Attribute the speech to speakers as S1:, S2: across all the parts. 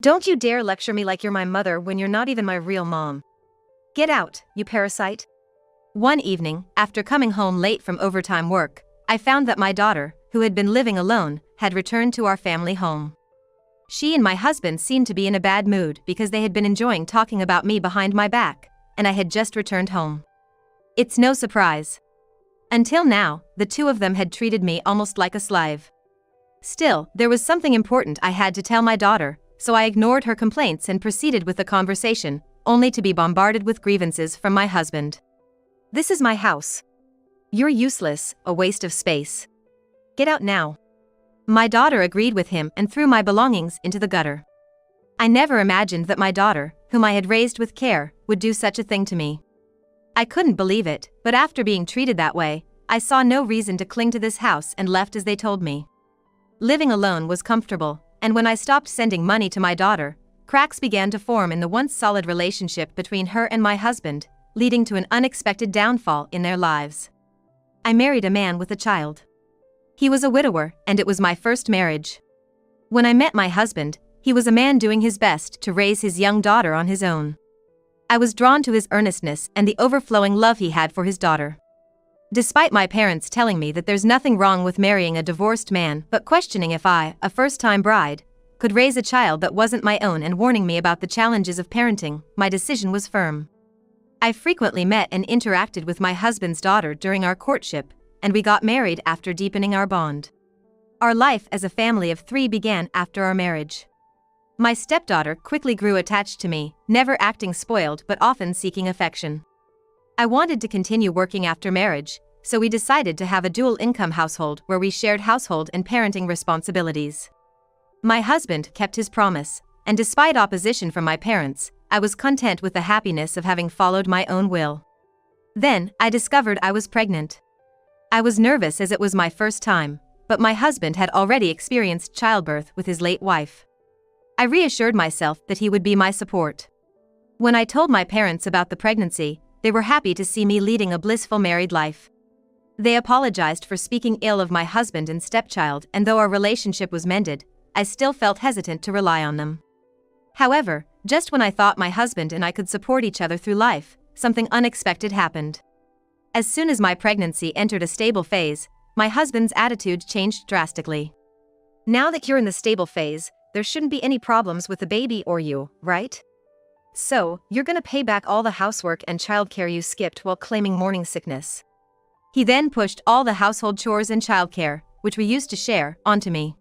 S1: Don't you dare lecture me like you're my mother when you're not even my real mom. Get out, you parasite. One evening, after coming home late from overtime work, I found that my daughter, who had been living alone, had returned to our family home. She and my husband seemed to be in a bad mood because they had been enjoying talking about me behind my back, and I had just returned home. It's no surprise. Until now, the two of them had treated me almost like a slave. Still, there was something important I had to tell my daughter, so I ignored her complaints and proceeded with the conversation, only to be bombarded with grievances from my husband. This is my house. You're useless, a waste of space. Get out now. My daughter agreed with him and threw my belongings into the gutter. I never imagined that my daughter, whom I had raised with care, would do such a thing to me. I couldn't believe it, but after being treated that way, I saw no reason to cling to this house and left as they told me. Living alone was comfortable, and when I stopped sending money to my daughter, cracks began to form in the once solid relationship between her and my husband, leading to an unexpected downfall in their lives. I married a man with a child. He was a widower, and it was my first marriage. When I met my husband, he was a man doing his best to raise his young daughter on his own. I was drawn to his earnestness and the overflowing love he had for his daughter. Despite my parents telling me that there's nothing wrong with marrying a divorced man but questioning if I, a first-time bride, could raise a child that wasn't my own and warning me about the challenges of parenting, my decision was firm. I frequently met and interacted with my husband's daughter during our courtship, and we got married after deepening our bond. Our life as a family of 3 began after our marriage. My stepdaughter quickly grew attached to me, never acting spoiled but often seeking affection. I wanted to continue working after marriage, so we decided to have a dual-income household where we shared household and parenting responsibilities. My husband kept his promise, and despite opposition from my parents, I was content with the happiness of having followed my own will. Then, I discovered I was pregnant. I was nervous as it was my first time, but my husband had already experienced childbirth with his late wife. I reassured myself that he would be my support. When I told my parents about the pregnancy, they were happy to see me leading a blissful married life. They apologized for speaking ill of my husband and stepchild, and though our relationship was mended, I still felt hesitant to rely on them. However, just when I thought my husband and I could support each other through life, something unexpected happened. As soon as my pregnancy entered a stable phase, my husband's attitude changed drastically. Now that you're in the stable phase, there shouldn't be any problems with the baby or you, right? So, you're gonna pay back all the housework and childcare you skipped while claiming morning sickness. He then pushed all the household chores and childcare, which we used to share, onto me.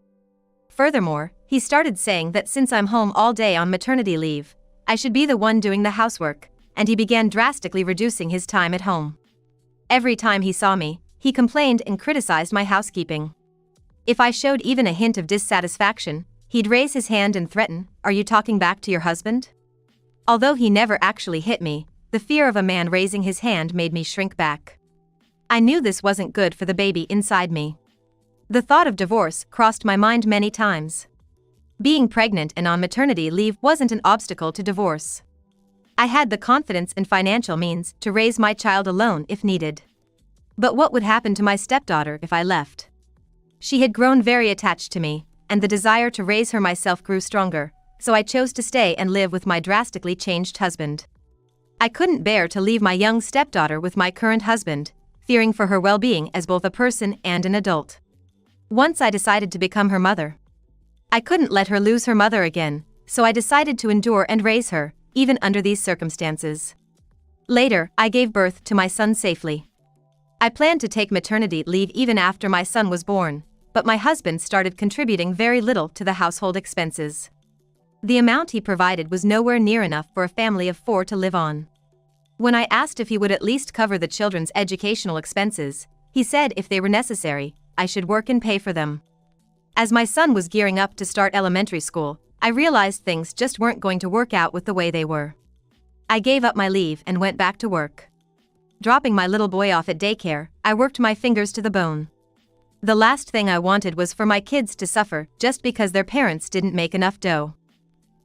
S1: Furthermore, he started saying that since I'm home all day on maternity leave, I should be the one doing the housework, and he began drastically reducing his time at home. Every time he saw me, he complained and criticized my housekeeping. If I showed even a hint of dissatisfaction, he'd raise his hand and threaten, "Are you talking back to your husband?" Although he never actually hit me, the fear of a man raising his hand made me shrink back. I knew this wasn't good for the baby inside me. The thought of divorce crossed my mind many times. Being pregnant and on maternity leave wasn't an obstacle to divorce. I had the confidence and financial means to raise my child alone if needed. But what would happen to my stepdaughter if I left? She had grown very attached to me, and the desire to raise her myself grew stronger, so I chose to stay and live with my drastically changed husband. I couldn't bear to leave my young stepdaughter with my current husband, fearing for her well-being as both a person and an adult. Once I decided to become her mother. I couldn't let her lose her mother again, so I decided to endure and raise her, even under these circumstances. Later, I gave birth to my son safely. I planned to take maternity leave even after my son was born, but my husband started contributing very little to the household expenses. The amount he provided was nowhere near enough for a family of 4 to live on. When I asked if he would at least cover the children's educational expenses, he said if they were necessary, I should work and pay for them. As my son was gearing up to start elementary school, I realized things just weren't going to work out with the way they were. I gave up my leave and went back to work. Dropping my little boy off at daycare, I worked my fingers to the bone. The last thing I wanted was for my kids to suffer just because their parents didn't make enough dough.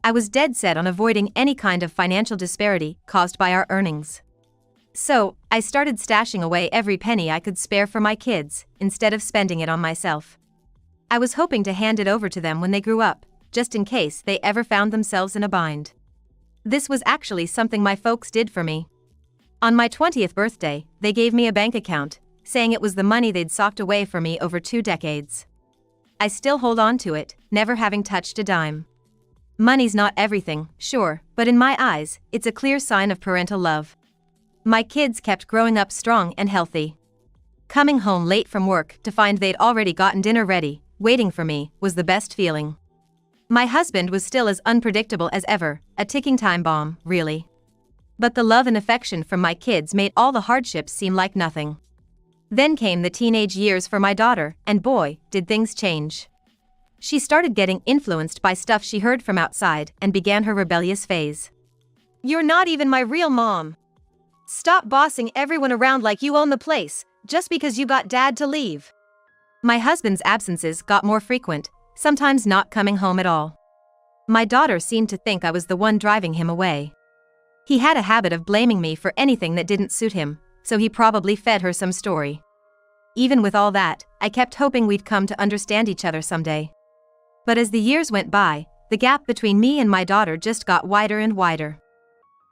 S1: I was dead set on avoiding any kind of financial disparity caused by our earnings. So, I started stashing away every penny I could spare for my kids, instead of spending it on myself. I was hoping to hand it over to them when they grew up, just in case they ever found themselves in a bind. This was actually something my folks did for me. On my 20th birthday, they gave me a bank account, saying it was the money they'd socked away for me over 2 decades. I still hold on to it, never having touched a dime. Money's not everything, sure, but in my eyes, it's a clear sign of parental love. My kids kept growing up strong and healthy. Coming home late from work to find they'd already gotten dinner ready, waiting for me, was the best feeling. My husband was still as unpredictable as ever, a ticking time bomb, really. But the love and affection from my kids made all the hardships seem like nothing. Then came the teenage years for my daughter, and boy, did things change. She started getting influenced by stuff she heard from outside and began her rebellious phase. "You're not even my real mom. Stop bossing everyone around like you own the place, just because you got dad to leave." My husband's absences got more frequent, sometimes not coming home at all. My daughter seemed to think I was the one driving him away. He had a habit of blaming me for anything that didn't suit him, so he probably fed her some story. Even with all that, I kept hoping we'd come to understand each other someday. But as the years went by, the gap between me and my daughter just got wider and wider.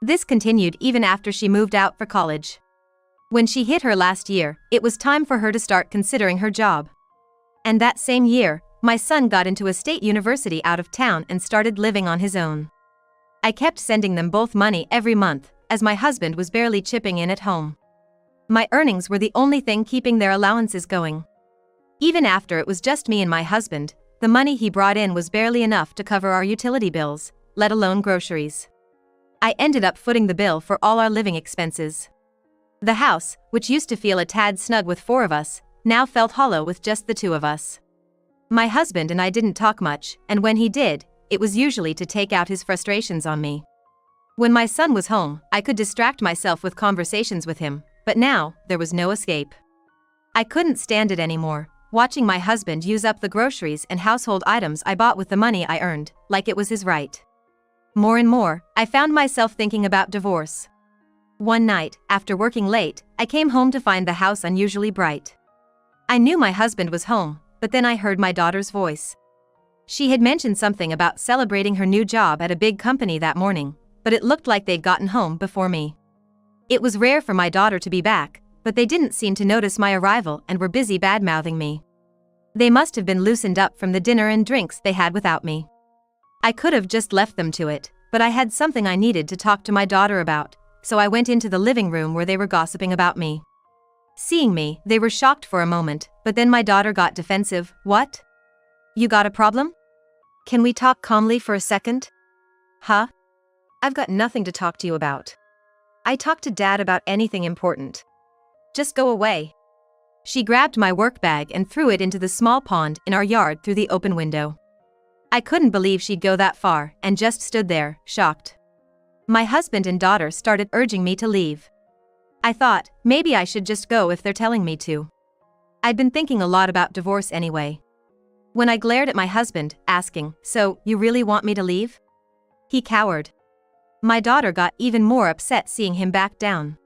S1: This continued even after she moved out for college. When she hit her last year, it was time for her to start considering her job. And that same year, my son got into a state university out of town and started living on his own. I kept sending them both money every month, as my husband was barely chipping in at home. My earnings were the only thing keeping their allowances going. Even after it was just me and my husband, the money he brought in was barely enough to cover our utility bills, let alone groceries. I ended up footing the bill for all our living expenses. The house, which used to feel a tad snug with 4 of us, now felt hollow with just the 2 of us. My husband and I didn't talk much, and when he did, it was usually to take out his frustrations on me. When my son was home, I could distract myself with conversations with him, but now, there was no escape. I couldn't stand it anymore, watching my husband use up the groceries and household items I bought with the money I earned, like it was his right. More and more, I found myself thinking about divorce. One night, after working late, I came home to find the house unusually bright. I knew my husband was home, but then I heard my daughter's voice. She had mentioned something about celebrating her new job at a big company that morning, but it looked like they'd gotten home before me. It was rare for my daughter to be back, but they didn't seem to notice my arrival and were busy bad-mouthing me. They must have been loosened up from the dinner and drinks they had without me. I could have just left them to it, but I had something I needed to talk to my daughter about, so I went into the living room where they were gossiping about me. Seeing me, they were shocked for a moment, but then my daughter got defensive. "What? You got a problem? Can we talk calmly for a second?" "Huh? I've got nothing to talk to you about. I talk to Dad about anything important. Just go away." She grabbed my work bag and threw it into the small pond in our yard through the open window. I couldn't believe she'd go that far and just stood there, shocked. My husband and daughter started urging me to leave. I thought, maybe I should just go if they're telling me to. I'd been thinking a lot about divorce anyway. When I glared at my husband, asking, "So, you really want me to leave?" He cowered. My daughter got even more upset seeing him back down.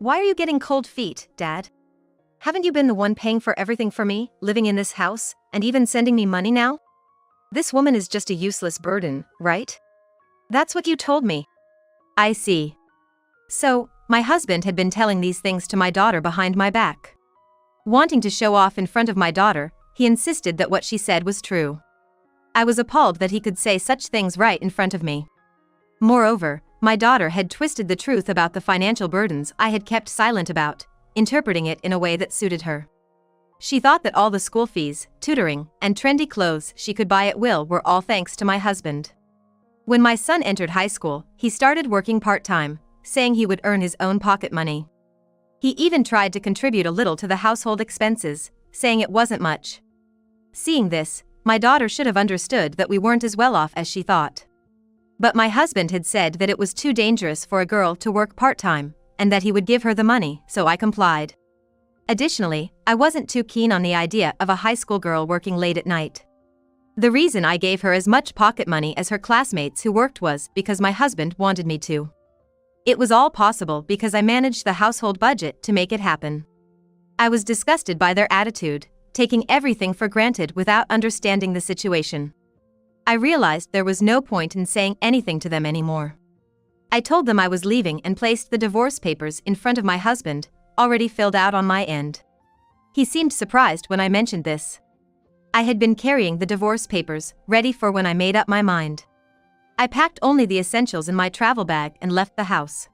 S1: "Why are you getting cold feet, Dad? Haven't you been the one paying for everything for me, living in this house, and even sending me money now? This woman is just a useless burden, right? That's what you told me." "I see." So, my husband had been telling these things to my daughter behind my back. Wanting to show off in front of my daughter, he insisted that what she said was true. I was appalled that he could say such things right in front of me. Moreover, my daughter had twisted the truth about the financial burdens I had kept silent about, interpreting it in a way that suited her. She thought that all the school fees, tutoring, and trendy clothes she could buy at will were all thanks to my husband. When my son entered high school, he started working part-time, saying he would earn his own pocket money. He even tried to contribute a little to the household expenses, saying it wasn't much. Seeing this, my daughter should have understood that we weren't as well off as she thought. But my husband had said that it was too dangerous for a girl to work part-time, and that he would give her the money, so I complied. Additionally, I wasn't too keen on the idea of a high school girl working late at night. The reason I gave her as much pocket money as her classmates who worked was because my husband wanted me to. It was all possible because I managed the household budget to make it happen. I was disgusted by their attitude, taking everything for granted without understanding the situation. I realized there was no point in saying anything to them anymore. I told them I was leaving and placed the divorce papers in front of my husband, already filled out on my end. He seemed surprised when I mentioned this. I had been carrying the divorce papers, ready for when I made up my mind. I packed only the essentials in my travel bag and left the house.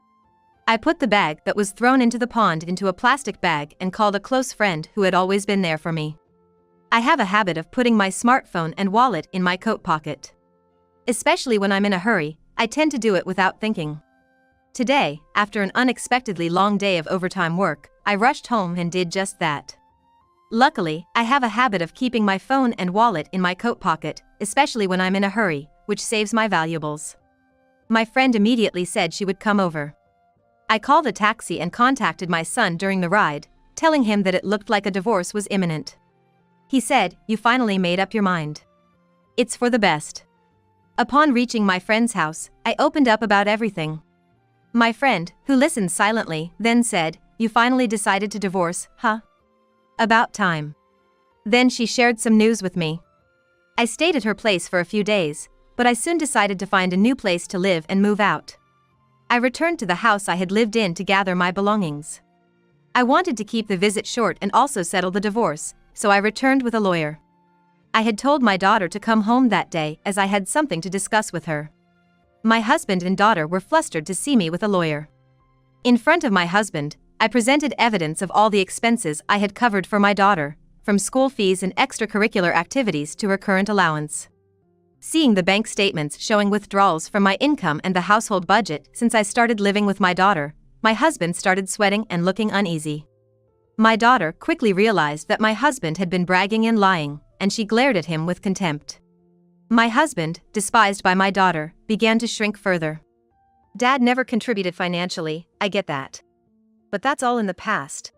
S1: I put the bag that was thrown into the pond into a plastic bag and called a close friend who had always been there for me. I have a habit of putting my smartphone and wallet in my coat pocket. Especially when I'm in a hurry, I tend to do it without thinking. Today, after an unexpectedly long day of overtime work, I rushed home and did just that. Luckily, I have a habit of keeping my phone and wallet in my coat pocket, especially when I'm in a hurry, which saves my valuables. My friend immediately said she would come over. I called a taxi and contacted my son during the ride, telling him that it looked like a divorce was imminent. He said, "You finally made up your mind. It's for the best." Upon reaching my friend's house, I opened up about everything. My friend, who listened silently, then said, "You finally decided to divorce, huh? About time." Then she shared some news with me. I stayed at her place for a few days, but I soon decided to find a new place to live and move out. I returned to the house I had lived in to gather my belongings. I wanted to keep the visit short and also settle the divorce, so I returned with a lawyer. I had told my daughter to come home that day as I had something to discuss with her. My husband and daughter were flustered to see me with a lawyer. In front of my husband, I presented evidence of all the expenses I had covered for my daughter, from school fees and extracurricular activities to her current allowance. Seeing the bank statements showing withdrawals from my income and the household budget since I started living with my daughter, my husband started sweating and looking uneasy. My daughter quickly realized that my husband had been bragging and lying, and she glared at him with contempt. My husband, despised by my daughter, began to shrink further. "Dad never contributed financially, I get that. But that's all in the past.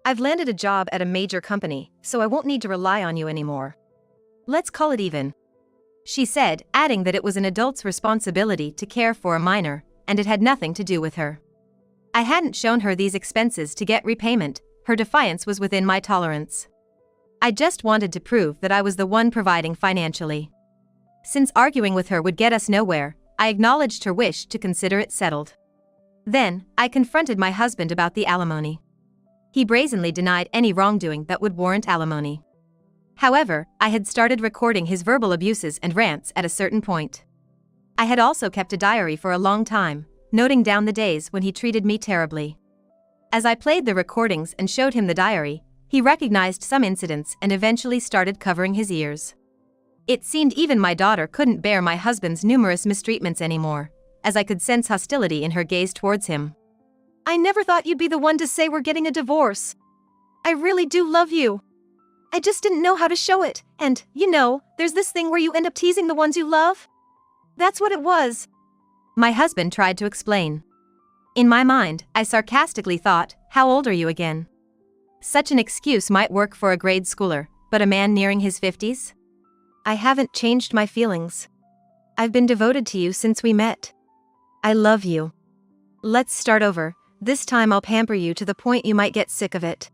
S1: I've landed a job at a major company, so I won't need to rely on you anymore. Let's call it even," she said, adding that it was an adult's responsibility to care for a minor, and it had nothing to do with her. I hadn't shown her these expenses to get repayment. Her defiance was within my tolerance. I just wanted to prove that I was the one providing financially. Since arguing with her would get us nowhere, I acknowledged her wish to consider it settled. Then, I confronted my husband about the alimony. He brazenly denied any wrongdoing that would warrant alimony. However, I had started recording his verbal abuses and rants at a certain point. I had also kept a diary for a long time, noting down the days when he treated me terribly. As I played the recordings and showed him the diary, he recognized some incidents and eventually started covering his ears. It seemed even my daughter couldn't bear my husband's numerous mistreatments anymore, as I could sense hostility in her gaze towards him. "I never thought you'd be the one to say we're getting a divorce. I really do love you. I just didn't know how to show it, and, there's this thing where you end up teasing the ones you love. That's what it was," my husband tried to explain. In my mind, I sarcastically thought, "How old are you again?" Such an excuse might work for a grade schooler, but a man nearing his 50s? "I haven't changed my feelings. I've been devoted to you since we met. I love you. Let's start over. This time I'll pamper you to the point you might get sick of it."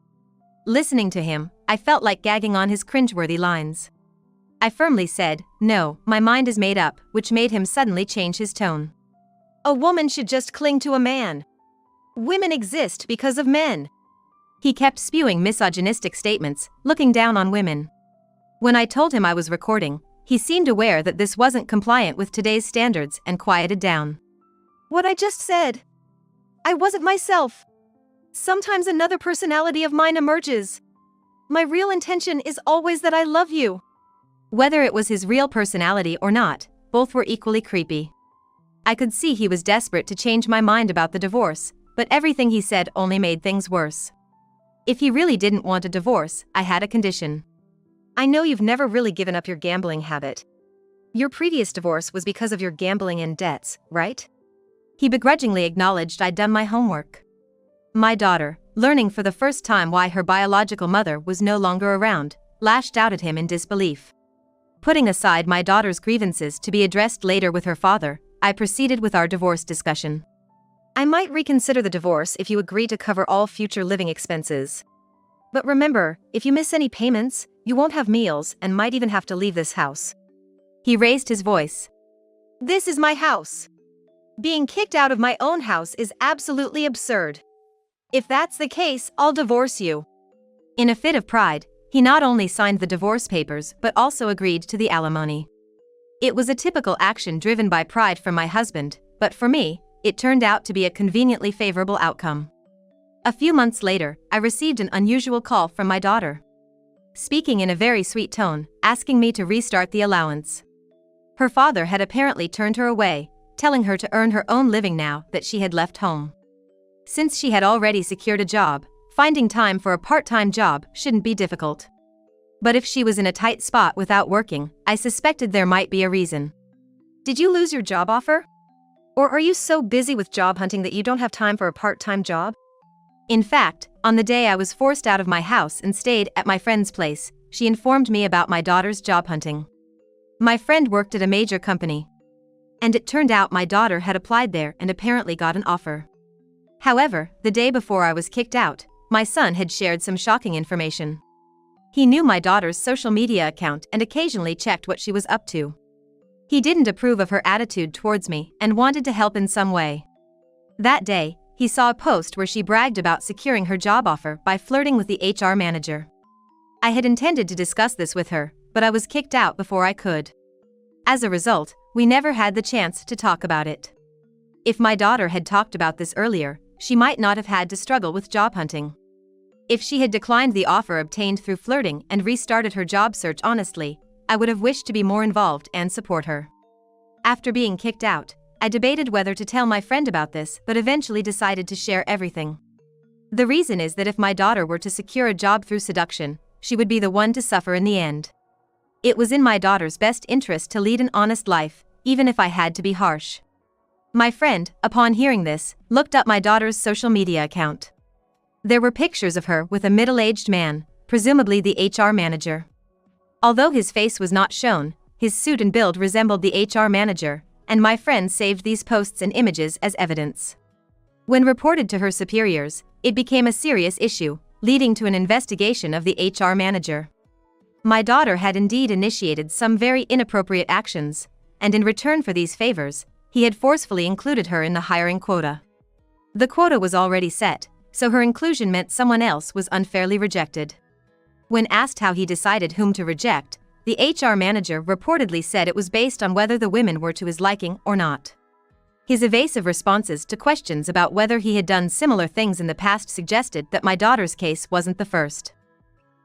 S1: Listening to him, I felt like gagging on his cringeworthy lines. I firmly said, "No, my mind is made up," which made him suddenly change his tone. "A woman should just cling to a man. Women exist because of men." He kept spewing misogynistic statements, looking down on women. When I told him I was recording, he seemed aware that this wasn't compliant with today's standards and quieted down. "What I just said. I wasn't myself. Sometimes another personality of mine emerges. My real intention is always that I love you." Whether it was his real personality or not, both were equally creepy. I could see he was desperate to change my mind about the divorce, but everything he said only made things worse. If he really didn't want a divorce, I had a condition. "I know you've never really given up your gambling habit. Your previous divorce was because of your gambling and debts, right?" He begrudgingly acknowledged I'd done my homework. My daughter, learning for the first time why her biological mother was no longer around, lashed out at him in disbelief. Putting aside my daughter's grievances to be addressed later with her father, I proceeded with our divorce discussion. "I might reconsider the divorce if you agree to cover all future living expenses. But remember, if you miss any payments, you won't have meals and might even have to leave this house." He raised his voice. "This is my house. Being kicked out of my own house is absolutely absurd. If that's the case, I'll divorce you." In a fit of pride, he not only signed the divorce papers but also agreed to the alimony. It was a typical action driven by pride from my husband, but for me, it turned out to be a conveniently favorable outcome. A few months later, I received an unusual call from my daughter. Speaking in a very sweet tone, asking me to restart the allowance. Her father had apparently turned her away, telling her to earn her own living now that she had left home. Since she had already secured a job, finding time for a part-time job shouldn't be difficult. But if she was in a tight spot without working, I suspected there might be a reason. "Did you lose your job offer? Or are you so busy with job hunting that you don't have time for a part-time job?" In fact, on the day I was forced out of my house and stayed at my friend's place, she informed me about my daughter's job hunting. My friend worked at a major company. And it turned out my daughter had applied there and apparently got an offer. However, the day before I was kicked out, my son had shared some shocking information. He knew my daughter's social media account and occasionally checked what she was up to. He didn't approve of her attitude towards me and wanted to help in some way. That day, he saw a post where she bragged about securing her job offer by flirting with the HR manager. I had intended to discuss this with her, but I was kicked out before I could. As a result, we never had the chance to talk about it. If my daughter had talked about this earlier, she might not have had to struggle with job hunting. If she had declined the offer obtained through flirting and restarted her job search honestly, I would have wished to be more involved and support her. After being kicked out, I debated whether to tell my friend about this but eventually decided to share everything. The reason is that if my daughter were to secure a job through seduction, she would be the one to suffer in the end. It was in my daughter's best interest to lead an honest life, even if I had to be harsh. My friend, upon hearing this, looked up my daughter's social media account. There were pictures of her with a middle-aged man, presumably the HR manager. Although his face was not shown, his suit and build resembled the HR manager, and my friend saved these posts and images as evidence. When reported to her superiors, it became a serious issue, leading to an investigation of the HR manager. My daughter had indeed initiated some very inappropriate actions, and in return for these favors, he had forcefully included her in the hiring quota. The quota was already set, so her inclusion meant someone else was unfairly rejected. When asked how he decided whom to reject, the HR manager reportedly said it was based on whether the women were to his liking or not. His evasive responses to questions about whether he had done similar things in the past suggested that my daughter's case wasn't the first.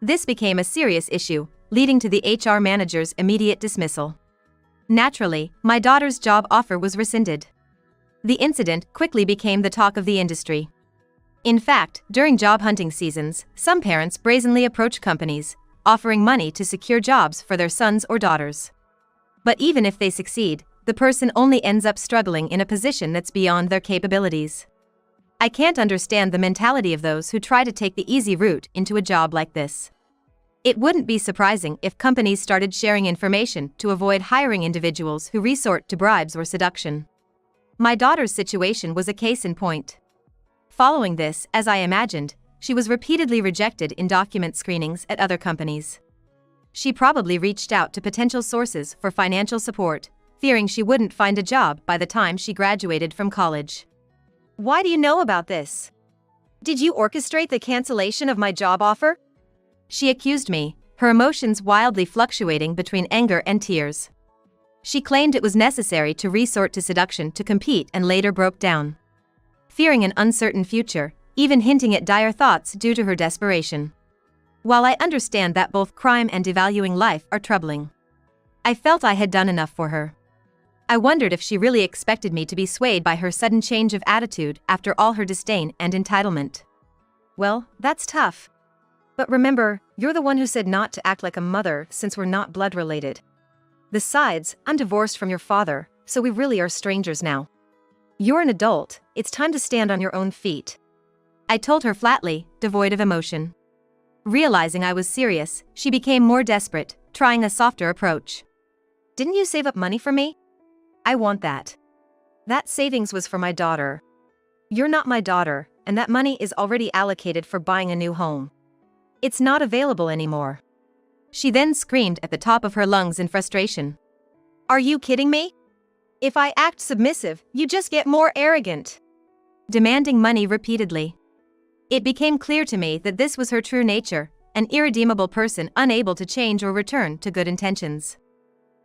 S1: This became a serious issue, leading to the HR manager's immediate dismissal. Naturally, my daughter's job offer was rescinded. The incident quickly became the talk of the industry. In fact, during job hunting seasons, some parents brazenly approach companies, offering money to secure jobs for their sons or daughters. But even if they succeed, the person only ends up struggling in a position that's beyond their capabilities. I can't understand the mentality of those who try to take the easy route into a job like this. It wouldn't be surprising if companies started sharing information to avoid hiring individuals who resort to bribes or seduction. My daughter's situation was a case in point. Following this, as I imagined, she was repeatedly rejected in document screenings at other companies. She probably reached out to potential sources for financial support, fearing she wouldn't find a job by the time she graduated from college. "Why do you know about this? Did you orchestrate the cancellation of my job offer?" She accused me, her emotions wildly fluctuating between anger and tears. She claimed it was necessary to resort to seduction to compete and later broke down. Fearing an uncertain future, even hinting at dire thoughts due to her desperation. While I understand that both crime and devaluing life are troubling, I felt I had done enough for her. I wondered if she really expected me to be swayed by her sudden change of attitude after all her disdain and entitlement. Well, that's tough. But remember, you're the one who said not to act like a mother since we're not blood related. Besides, I'm divorced from your father, so we really are strangers now. You're an adult, it's time to stand on your own feet. I told her flatly, devoid of emotion. Realizing I was serious, she became more desperate, trying a softer approach. "Didn't you save up money for me? I want that. That savings was for my daughter. You're not my daughter, and that money is already allocated for buying a new home. It's not available anymore." She then screamed at the top of her lungs in frustration. Are you kidding me? If I act submissive, you just get more arrogant. Demanding money repeatedly. It became clear to me that this was her true nature, an irredeemable person unable to change or return to good intentions.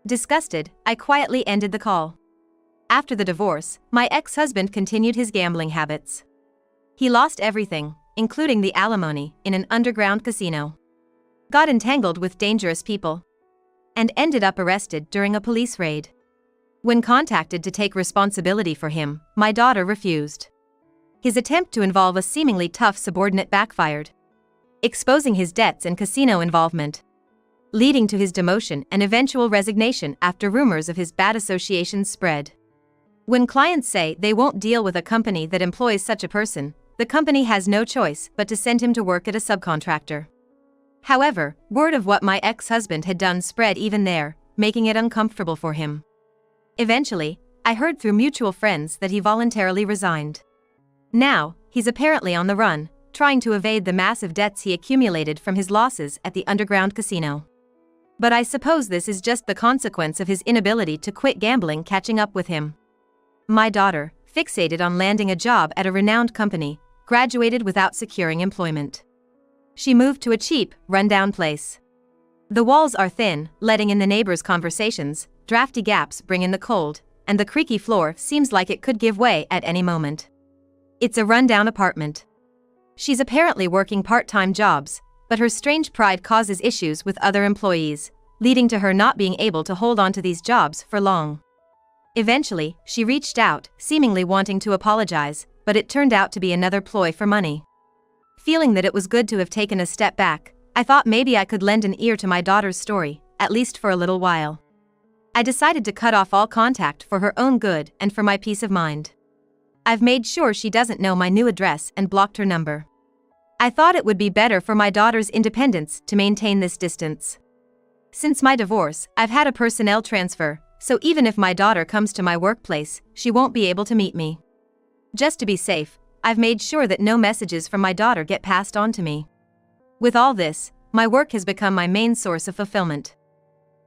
S1: Disgusted, I quietly ended the call. After the divorce, my ex-husband continued his gambling habits. He lost everything, including the alimony, in an underground casino. Got entangled with dangerous people. And ended up arrested during a police raid. When contacted to take responsibility for him, my daughter refused. His attempt to involve a seemingly tough subordinate backfired, exposing his debts and casino involvement, leading to his demotion and eventual resignation after rumors of his bad associations spread. When clients say they won't deal with a company that employs such a person, the company has no choice but to send him to work at a subcontractor. However, word of what my ex-husband had done spread even there, making it uncomfortable for him. Eventually, I heard through mutual friends that he voluntarily resigned. Now, he's apparently on the run, trying to evade the massive debts he accumulated from his losses at the underground casino. But I suppose this is just the consequence of his inability to quit gambling catching up with him. My daughter, fixated on landing a job at a renowned company, graduated without securing employment. She moved to a cheap, rundown place. The walls are thin, letting in the neighbors' conversations, drafty gaps bring in the cold, and the creaky floor seems like it could give way at any moment. It's a rundown apartment. She's apparently working part-time jobs, but her strange pride causes issues with other employees, leading to her not being able to hold on to these jobs for long. Eventually, she reached out, seemingly wanting to apologize, but it turned out to be another ploy for money. Feeling that it was good to have taken a step back, I thought maybe I could lend an ear to my daughter's story, at least for a little while. I decided to cut off all contact for her own good and for my peace of mind. I've made sure she doesn't know my new address and blocked her number. I thought it would be better for my daughter's independence to maintain this distance. Since my divorce, I've had a personnel transfer, so even if my daughter comes to my workplace, she won't be able to meet me. Just to be safe, I've made sure that no messages from my daughter get passed on to me. With all this, my work has become my main source of fulfillment.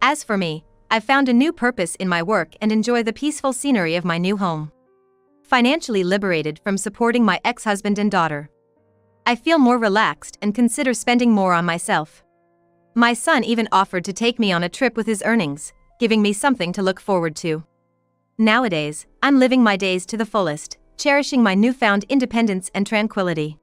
S1: As for me, I've found a new purpose in my work and enjoy the peaceful scenery of my new home. Financially liberated from supporting my ex-husband and daughter, I feel more relaxed and consider spending more on myself. My son even offered to take me on a trip with his earnings, giving me something to look forward to. Nowadays, I'm living my days to the fullest, cherishing my newfound independence and tranquility.